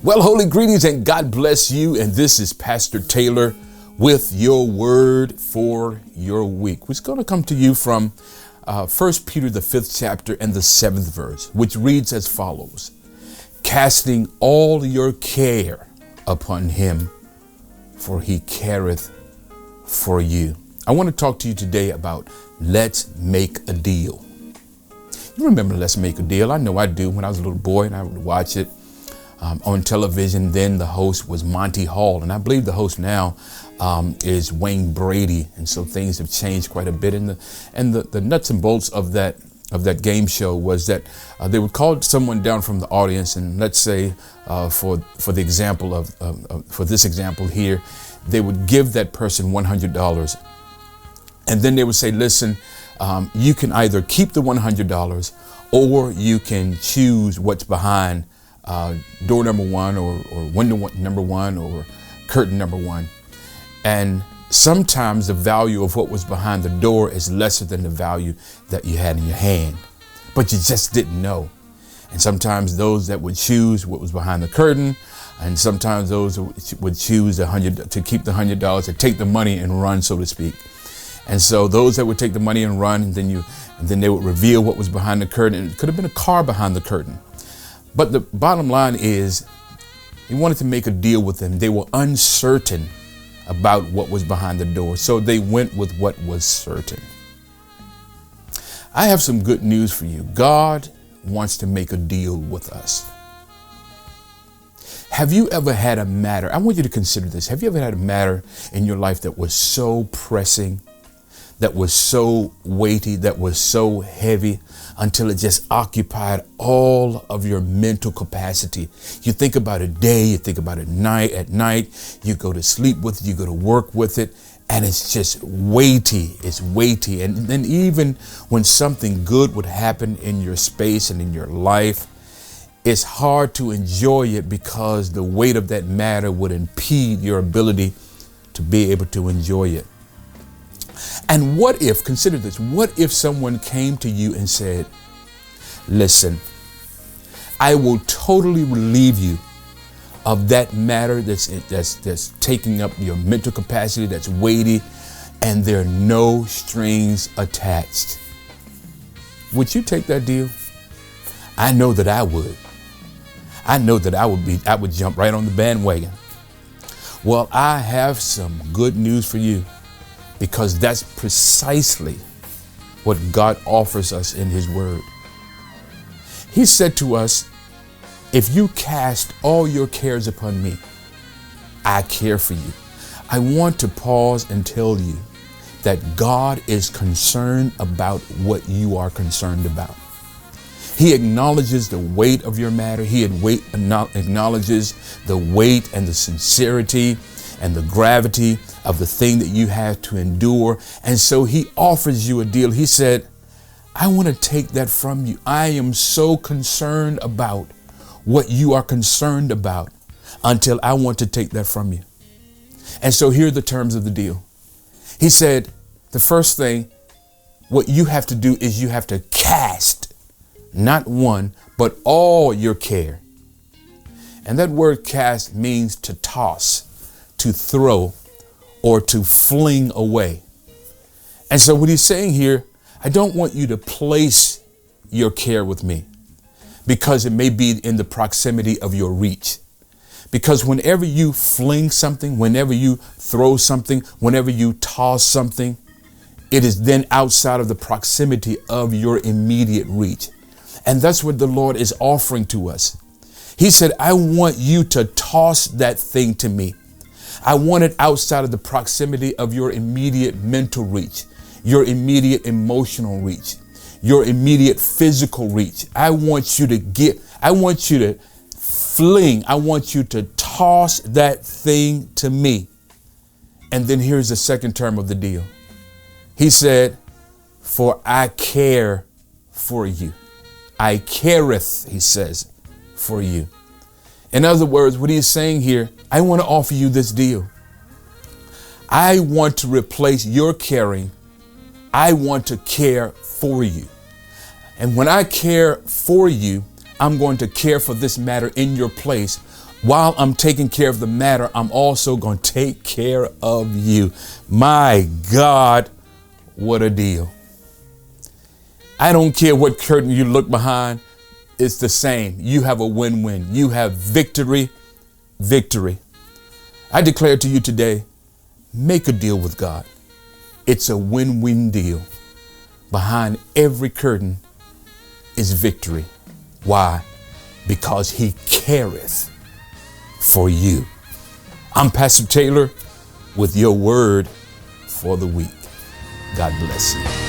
Well, holy greetings and God bless you. And this is Pastor Taylor with your word for your week, which is going to come to you from 1 Peter, the 5th chapter and the 7th verse, which reads as follows: casting all your care upon him, for he careth for you. I want to talk to you today about Let's Make a Deal. You remember Let's Make a Deal? I know I do. When I was a little boy and I would watch it on television, then the host was Monty Hall. And I believe the host now is Wayne Brady. And so things have changed quite a bit. And the nuts and bolts of that game show was that they would call someone down from the audience, and let's say for the example for this example here, they would give that person $100, and then they would say, listen, you can either keep the $100 or you can choose what's behind door number one or window number one or curtain number one. And sometimes the value of what was behind the door is lesser than the value that you had in your hand, but you just didn't know. And sometimes those that would choose what was behind the curtain, and sometimes those would choose to keep the $100, to take the money and run, so to speak. And so those that would take the money and run, and then they would reveal what was behind the curtain. It could have been a car behind the curtain. But the bottom line is, he wanted to make a deal with them. They were uncertain about what was behind the door, so they went with what was certain. I have some good news for you. God wants to make a deal with us. Have you ever had a matter? I want you to consider this. Have you ever had a matter in your life that was so pressing, that was so weighty, that was so heavy, until it just occupied all of your mental capacity? You think about it day, you think about it at night, you go to sleep with it, you go to work with it, and it's just weighty. It's weighty. And then even when something good would happen in your space and in your life, it's hard to enjoy it because the weight of that matter would impede your ability to be able to enjoy it. And what if, consider this, what if someone came to you and said, listen, I will totally relieve you of that matter that's taking up your mental capacity, that's weighty, and there are no strings attached. Would you take that deal? I know that I would. I know that I would jump right on the bandwagon. Well, I have some good news for you, because that's precisely what God offers us in his word. He said to us, if you cast all your cares upon me, I care for you. I want to pause and tell you that God is concerned about what you are concerned about. He acknowledges the weight of your matter. He acknowledges the weight and the sincerity and the gravity of the thing that you have to endure. And so he offers you a deal. He said, I want to take that from you. I am so concerned about what you are concerned about until I want to take that from you. And so here are the terms of the deal. He said, the first thing, what you have to do is you have to cast not one, but all your care. And that word cast means to toss, to throw, or to fling away. And so what he's saying here, I don't want you to place your care with me, because it may be in the proximity of your reach. Because whenever you fling something, whenever you throw something, whenever you toss something, it is then outside of the proximity of your immediate reach. And that's what the Lord is offering to us. He said, I want you to toss that thing to me. I want it outside of the proximity of your immediate mental reach, your immediate emotional reach, your immediate physical reach. I want you to fling, I want you to toss that thing to me. And then here's the second term of the deal. He said, for I care for you. I careth, he says, for you. In other words, what he's saying here, I want to offer you this deal. I want to replace your caring. I want to care for you. And when I care for you, I'm going to care for this matter in your place While I'm taking care of the matter, I'm also going to take care of you. My God, what a deal. I don't care what curtain you look behind. It's the same. You have a win-win. You have victory, victory. I declare to you today, make a deal with God. It's a win-win deal. Behind every curtain is victory. Why? Because he careth for you. I'm Pastor Taylor with your word for the week. God bless you.